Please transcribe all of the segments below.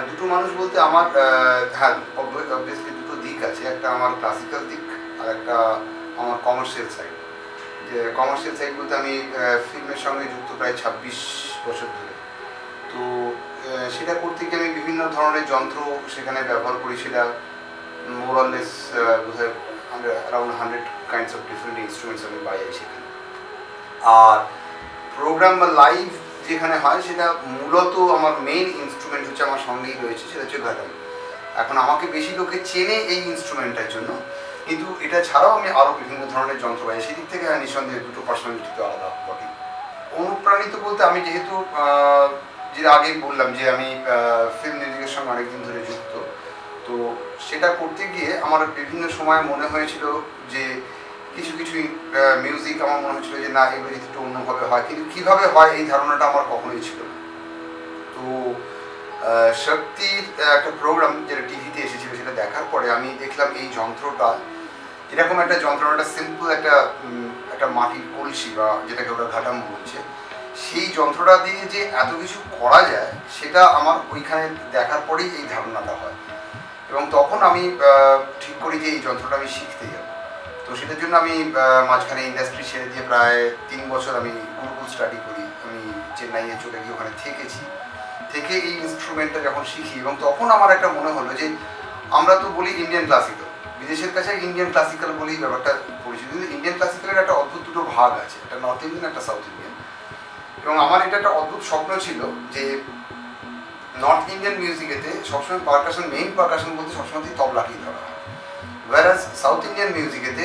দুটো মানুষ বলতে আমার হ্যাঁ অবভিয়াসলি দুটো দিক আছে, একটা আমার ক্লাসিক্যাল দিক আর একটা আমার কমার্শিয়াল সাইড। যে কমার্শিয়াল সাইড বলতে আমি ফিল্মের সঙ্গে যুক্ত প্রায় 26 বছর ধরে। তো সেটা করতে গিয়ে আমি বিভিন্ন ধরনের যন্ত্র সেখানে ব্যবহার করি। সেটা মোরাললেস বোধহয় around 100 kinds of different instruments আমি পাই সেখানে। আর প্রোগ্রাম বা লাইভ যেখানে হয় সেটা মূলত আমার মেইন ইনস্ট্রুমেন্ট হচ্ছে আমার সঙ্গেই রয়েছে, সেটা হচ্ছে ঘাটাম। এখন আমাকে বেশি লোকে চেনে এই ইনস্ট্রুমেন্টটার জন্য, কিন্তু এটা ছাড়াও আমি আরও বিভিন্ন ধরনের যন্ত্র পাই। সেদিক থেকে নিঃসন্দেহে দুটো পার্সোনালিটি তো আলাদা বটে। অনুপ্রাণিত বলতে আমি যেহেতু যেটা আগেই বললাম যে আমি ফিল্ম মিউজিকের সঙ্গে অনেকদিন ধরে যুক্ত, তো সেটা করতে গিয়ে আমার বিভিন্ন সময় মনে হয়েছিল যে কিছু কিছু মিউজিক আমার মনে হচ্ছিল যে না, এগুলো যদি একটু অন্যভাবে হয়, কিন্তু কীভাবে হয় এই ধারণাটা আমার কখনোই ছিল না। তো শক্তির একটা প্রোগ্রাম যেটা টিভিতে এসেছিল সেটা দেখার পরে আমি দেখলাম এই যন্ত্রটা, এরকম একটা যন্ত্র, একটা সিম্পল একটা মাটির কলসি বা যেটাকে ওরা ঘাটাম বলছে, সেই যন্ত্রটা দিয়ে যে এত কিছু করা যায় সেটা আমার ওইখানে দেখার পরেই এই ধারণাটা হয়। এবং তখন আমি ঠিক করি যে এই যন্ত্রটা আমি শিখতে যাব। তো সেটার জন্য আমি মাঝখানে ইন্ডাস্ট্রি ছেড়ে দিয়ে প্রায় 3 বছর আমি গুরুকুল স্টাডি করি। আমি চেন্নাইয়ে চলে গিয়ে ওখানে থেকে এই ইনস্ট্রুমেন্টটা যখন শিখি, এবং তখন আমার একটা মনে হলো যে আমরা তো বলি ইন্ডিয়ান ক্লাসিক্যাল, বিদেশের কাছে ইন্ডিয়ান ক্লাসিক্যাল বলেই ব্যাপারটা পরিচিত, কিন্তু ইন্ডিয়ান ক্লাসিক্যালের একটা অদ্ভুত দুটো ভাগ আছে, একটা নর্থ ইন্ডিয়ান, একটা সাউথ ইন্ডিয়ান। এবং আমার এটা একটা অদ্ভুত স্বপ্ন ছিল যে নর্থ ইন্ডিয়ান মিউজিকেতে সবসময় পারকাশন, মেইন পারকাশন বলতে সবসময় তবলাকেই ধরা হয়, ওয়ারাজ সাউথ ইন্ডিয়ান মিউজিকেতে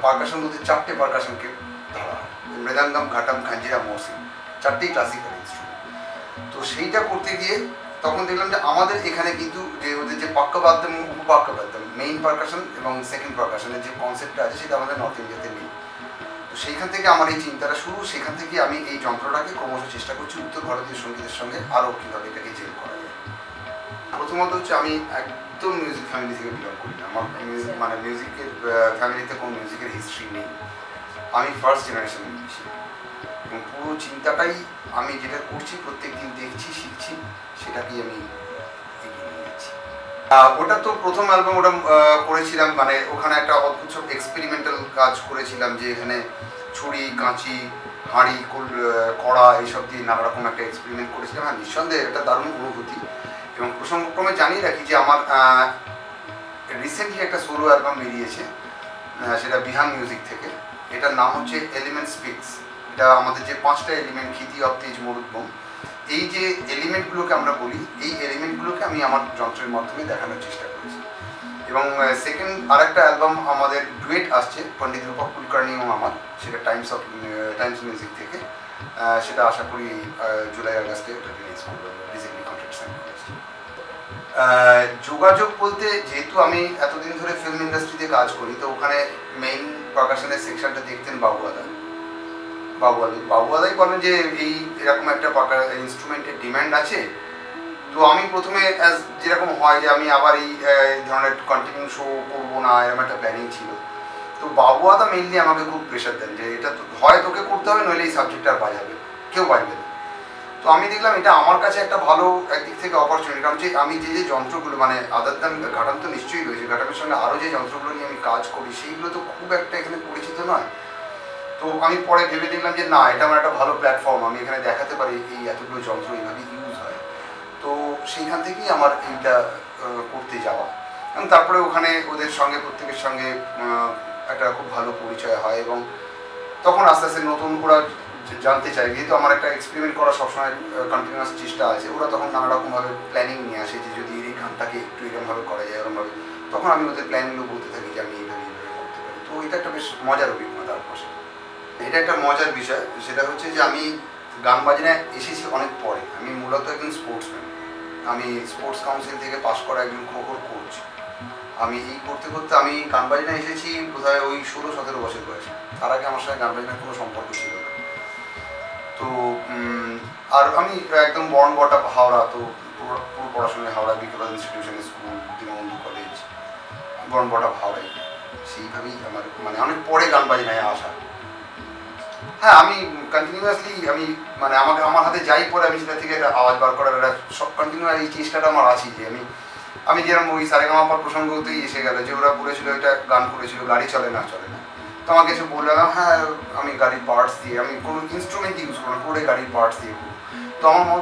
পারকাশন বলতে 4টে পারকাশনকে ধরা হয়, মৃদাঙ্গম, ঘাটাম, খাঞ্জিরা, মৌসিম, 4টেই ক্লাসিক্যাল ইনস্ট্রুমেন্ট। তো সেইটা করতে গিয়ে তখন দেখলাম যে আমাদের এখানে কিন্তু যে ওদের যে পাক্কাবাদ্যম, উপপাক্কাবাদ্যম, মেইন পারকাশন এবং সেকেন্ড পারকাশনের যে কনসেপ্টটা আছে সেটা আমাদের নর্থ ইন্ডিয়াতে নেই। তো সেইখান থেকে আমার এই চিন্তাটা শুরু। সেখান থেকে আমি এই যন্ত্রটাকে ক্রমশ চেষ্টা করছি উত্তর ভারতীয় সঙ্গীতের সঙ্গে আরও কীভাবে এটাকে জেল করা যায়। প্রথমত হচ্ছে আমি একদম মিউজিক ফ্যামিলি থেকে বিলং করি না। আমার মিউজিকের ফ্যামিলিতে কোনো মিউজিকের হিস্ট্রি নেই। আমি ফার্স্ট জেনারেশন মিউজিশিয়ান, এবং পুরো চিন্তাটাই আমি যেটা করছি, প্রত্যেক দিন দেখছি, শিখছি, সেটাকেই আমি এগিয়ে নিয়ে যাচ্ছি। ওটা তো প্রথম অ্যালবাম, ওটা করেছিলাম ওখানে একটা অদ্ভুত সব এক্সপেরিমেন্টাল কাজ করেছিলাম, যে এখানে ছুরি, কাঁচি, হাঁড়ি, কড়া এইসব দিয়ে নানা রকম একটা এক্সপেরিমেন্ট করেছিলাম। হ্যাঁ, নিঃসন্দেহে এটা দারুণ অনুভূতি। এবং প্রসঙ্গক্রমে জানিয়ে রাখি যে আমার রিসেন্টলি একটা সোলো অ্যালবাম বেরিয়েছে, সেটা বিহান মিউজিক থেকে। এটার নাম হচ্ছে এলিমেন্ট স্পিক্স। এটা আমাদের যে 5টা এলিমেন্ট, ক্ষিতি, অব, তেজ, মরুদ্গম, এই যে এলিমেন্টগুলোকে আমরা বলি, এই এলিমেন্টগুলোকে আমি আমার যন্ত্রের মাধ্যমে দেখানোর চেষ্টা করেছি। এবং সেকেন্ড আরেকটা অ্যালবাম আমাদের ডুয়েট আসছে পণ্ডিত রূপক কুলকার্নি এবং আমার, সেটা টাইমস মিউজিক থেকে। সেটা আশা করি জুলাই আগস্টে ওটা রিলিজ করবো, রিসেন্টলি কন্ট্রাক্ট সাইন করেছি। যোগাযোগ বলতে, যেহেতু আমি এতদিন ধরে ফিল্ম ইন্ডাস্ট্রিতে কাজ করি, তো ওখানে মেইন পারকাশনের সেকশনটা দেখতেন বাবুয়াদাই বলেন যে এরকম একটা ইনস্ট্রুমেন্টের ডিম্যান্ড আছে। তো আমি প্রথমে যেরকম হয় যে আমি আবার এই ধরনের কন্টিনিউ শো করবো না, এরকম একটা প্ল্যানিং ছিল। তো বাবুয়াদা মেইনলি আমাকে খুব প্রেশার দেন যে এটা তো হয় তোকে করতে হবে, নইলে এই সাবজেক্টটা আর বাজাবে কেউ বাজবে না। তো আমি দেখলাম এটা আমার কাছে একটা ভালো একদিক থেকে অপরচুনিটি, কারণ যে আমি যে যন্ত্রগুলো আদার দ্যান ঘাটাম তো নিশ্চয়ই রয়েছে, ঘাটামের সঙ্গে আরও যে যন্ত্রগুলো নিয়ে আমি কাজ করি সেইগুলো তো খুব একটা এখানে পরিচিত নয়। তো আমি পরে ভেবে দেখলাম যে না, এটা আমার একটা ভালো প্ল্যাটফর্ম, আমি এখানে দেখাতে পারি এই এতগুলো যন্ত্র এইভাবে ইউজ হয়। তো সেইখান থেকেই আমার এইটা করতে যাওয়া। এবং তারপরে ওখানে ওদের সঙ্গে প্রত্যেকের সঙ্গে একটা খুব ভালো পরিচয় হয়, এবং তখন আস্তে আস্তে নতুন ওরা জানতে চাই, যেহেতু আমার একটা এক্সপেরিমেন্ট করার সবসময় কন্টিনিউয়াস চেষ্টা আছে। ওরা তখন নানা রকমভাবে প্ল্যানিং নিয়ে আসে যে যদি এই গানটাকে একটু এরকমভাবে করা যায়, এরকমভাবে। তখন আমি ওদের প্ল্যানগুলো বলতে থাকি যে আমি এইভাবে করতে পারি। তো এটা একটা বেশ মজার অভিজ্ঞতা। আর পাশে এটা একটা মজার বিষয়, সেটা হচ্ছে যে আমি গান বাজনায় এসেছি অনেক পরে। আমি মূলত একজন স্পোর্টসম্যান। আমি স্পোর্টস কাউন্সিল থেকে পাশ করা একজন খোখোর কোচ। আমি এই করতে করতে আমি গান বাজনায় এসেছি বোধহয় ওই 16-17 বছর বয়সে। তার আগে আমার সঙ্গে গান বাজনার কোনো সম্পর্ক ছিল না। তো আর আমি একদম বর্ন বট আপ হাওড়া, তো পুরো পড়াশোনা হাওড়া বিকেল institution school, Dinabandhu college, born brought up হাওড়াই। সেইভাবেই আমার অনেক পরে গান বাজনায় আসা। হ্যাঁ, আমি কন্টিনিউয়াসলি আমি মানে আমার হাতে যাই পরে আমি সেটা থেকে একটা আওয়াজ বার করার একটা সব কন্টিনিউয়াস এই চেষ্টাটা আমার আছে যে আমি যেরকম ওই সারেগামাপার প্রসঙ্গতেই এসে গেল যে ওরা বলেছিল এটা গান করেছিল গাড়ি চলে না চলে না, তো আমাকে এসে বললাম হ্যাঁ আমি গাড়ির পার্টস দিয়ে, আমি কোনো ইনস্ট্রুমেন্ট ইউজ করবো না, পুরোটাই গাড়ির পার্টস দিয়ে করবো। তো আমার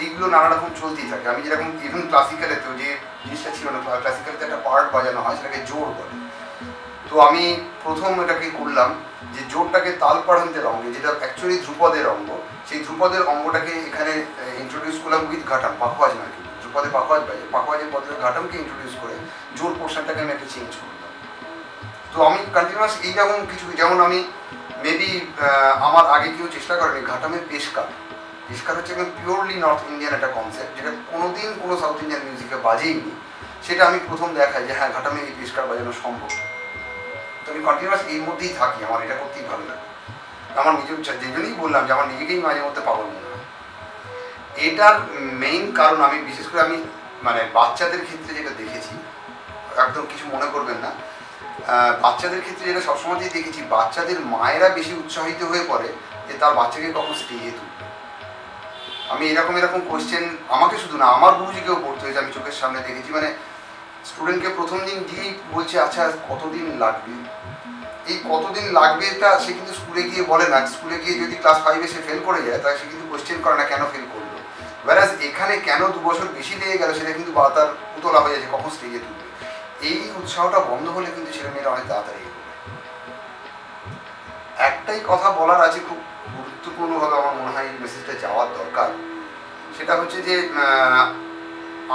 এইগুলো নানা রকম চলতেই থাকে। আমি যেরকম ইভেন ক্লাসিক্যালেতেও যে জিনিসটা ছিল না, ক্লাসিক্যালেতে একটা পার্ট বাজানো হয় সেটাকে জোর বলে। তো আমি প্রথম এটাকে করলাম যে জোরটাকে তাল পাড়ান্তের অঙ্গ, যেটা অ্যাকচুয়ালি ধ্রুপদের অঙ্গ, সেই ধ্রুপদের অঙ্গটাকে এখানে ইন্ট্রোডিউস করলাম উইথ ঘাটাম, পাখোয়াজ নয় কিন্তু ধ্রুপদে পাখোয়াজ বাজে, পাখোয়াজের বদলে ঘাটামকে ইন্ট্রোডিউস করে জোর পোর্শনটাকে আমি একটা চেঞ্জ করলাম। তো আমি কন্টিনিউয়াস এইরকম কিছু, যেমন আমি মেবি আমার আগে কেউ চেষ্টা করেনি ঘাটামের পেশকার। পেশকার হচ্ছে একদম পিওরলি নর্থ ইন্ডিয়ান একটা কনসেপ্ট, যেটা কোনোদিন কোনো সাউথ ইন্ডিয়ান মিউজিকে বাজেইনি, সেটা আমি প্রথম দেখাই যে হ্যাঁ ঘাটামে এই পেশকার বাজানো সম্ভব। তো আমি কন্টিনিউয়াস এর মধ্যেই থাকি, আমার এটা করতেই ভালো লাগে। আমার নিজের যে জন্যই বললাম যে আমার নিজেকেই মাঝে মধ্যে পাগল মনে হয়। এটার মেইন কারণ আমি বিশেষ করে আমি মানে বাচ্চাদের ক্ষেত্রে যেটা দেখেছি, একদম কিছু মনে করবেন না, বাচ্চাদের ক্ষেত্রে যেটা সবসময়তেই দেখেছি, বাচ্চাদের মায়েরা বেশি উৎসাহিত হয়ে পড়ে যে তার বাচ্চাকে কখন স্টেজে তুলবে। আমি এরকম কোয়েশ্চেন আমাকে শুধু না আমার গুরুজিকেও পড়তে হয়েছে, আমি চোখের সামনে দেখেছি। মানে স্টুডেন্টকে প্রথম দিন দিয়েই বলছে আচ্ছা কতদিন লাগবে, এই কতদিন লাগবে এটা সে কিন্তু স্কুলে গিয়ে বলে না। স্কুলে গিয়ে যদি ক্লাস 5-এ সে ফেল করে যায় তাহলে সে কিন্তু কোয়েশ্চেন করে না কেন ফেল করলো, ওয়ারাজ এখানে কেন 2 বছর বেশি লেগে গেল সেটা কিন্তু তার উতলা হয়ে যাচ্ছে কখন স্টেজে তুলবে। এই উৎসাহটা বন্ধ হলে কিন্তু ছেলেমেয়েরা অনেক তাড়াতাড়ি এগোবে। একটাই কথা বলার আছে, খুব গুরুত্বপূর্ণভাবে আমার মনে হয় এই মেসেজটা যাওয়ার দরকার, সেটা হচ্ছে যে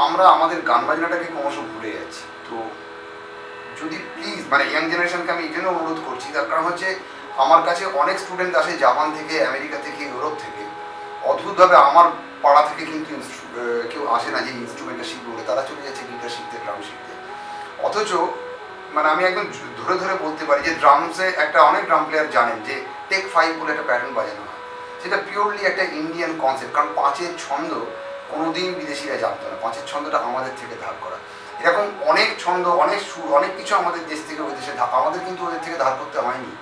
আমরা আমাদের গান বাজনাটাকে ক্রমশ ভুলে যাচ্ছি। তো যদি প্লিজ মানে ইয়াং জেনারেশনকে আমি এই জন্য অনুরোধ করছি, তার কারণ হচ্ছে আমার কাছে অনেক স্টুডেন্ট আসে জাপান থেকে, আমেরিকা থেকে, ইউরোপ থেকে। অদ্ভুতভাবে আমার পাড়া থেকে কিন্তু কেউ আসে না যে ইনস্ট্রুমেন্টটা শিখবে বলে, তারা চলে যাচ্ছে গিটার শিখতে, ড্রাম শিখতে। অথচ মানে আমি একদম ধরে ধরে বলতে পারি যে ড্রামসে একটা অনেক ড্রাম প্লেয়ার জানেন যে টেক 5 বলে একটা প্যাটার্ন বাজানো হয়, সেটা পিওরলি একটা ইন্ডিয়ান কনসেপ্ট। কারণ 5-এর ছন্দ কোনোদিন বিদেশিরা জানতো না, 5-এর ছন্দটা আমাদের থেকে ধার করা। এরকম অনেক ছন্দ, অনেক সুর, অনেক কিছু আমাদের দেশ থেকে ওই দেশে আমাদের কিন্তু ওদের থেকে ধার করতে হয়নি।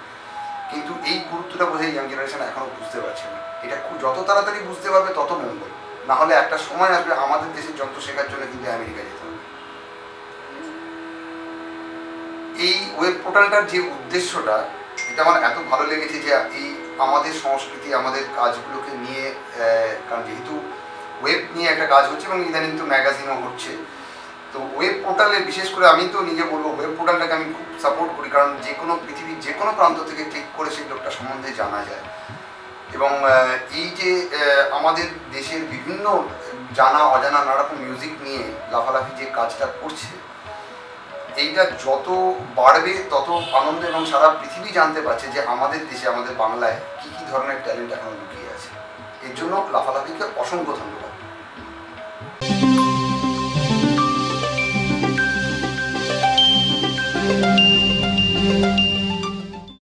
কিন্তু এই গুরুত্বটা বোধহয় ইয়াং জেনারেশন এখনও বুঝতে পারছে না। এটা যত তাড়াতাড়ি বুঝতে পারবে তত মঙ্গল, না হলে একটা সময় আসবে আমাদের দেশের যন্ত্র শেখার জন্য কিন্তু আমেরিকা যেতে হবে। এই ওয়েব পোর্টালটার যে উদ্দেশ্যটা, এটা আমার এত ভালো লেগেছে যে এই আমাদের সংস্কৃতি, আমাদের কাজগুলোকে নিয়ে, কারণ যেহেতু ওয়েব নিয়ে একটা কাজ হচ্ছে এবং ইদানিং তো ম্যাগাজিনও হচ্ছে, তো ওয়েব পোর্টালে বিশেষ করে আমি তো নিজে বলবো ওয়েব পোর্টালটাকে আমি খুব সাপোর্ট করি। কারণ যে কোনো পৃথিবীর যে কোনো প্রান্ত থেকে ক্লিক করে সেই লোকটা সম্বন্ধে জানা যায়। এবং এই যে আমাদের দেশের বিভিন্ন জানা অজানা নানা রকম মিউজিক নিয়ে লাফালাফি যে কাজটা করছে, এইটা যত বাড়বে তত আনন্দ, এবং সারা পৃথিবী জানতে পারছে যে আমাদের দেশে, আমাদের বাংলায় কী কী ধরনের ট্যালেন্ট এখনো লুকিয়ে আছে। এর জন্য লাফালাফিকে অসংখ্য ধন্যবাদ।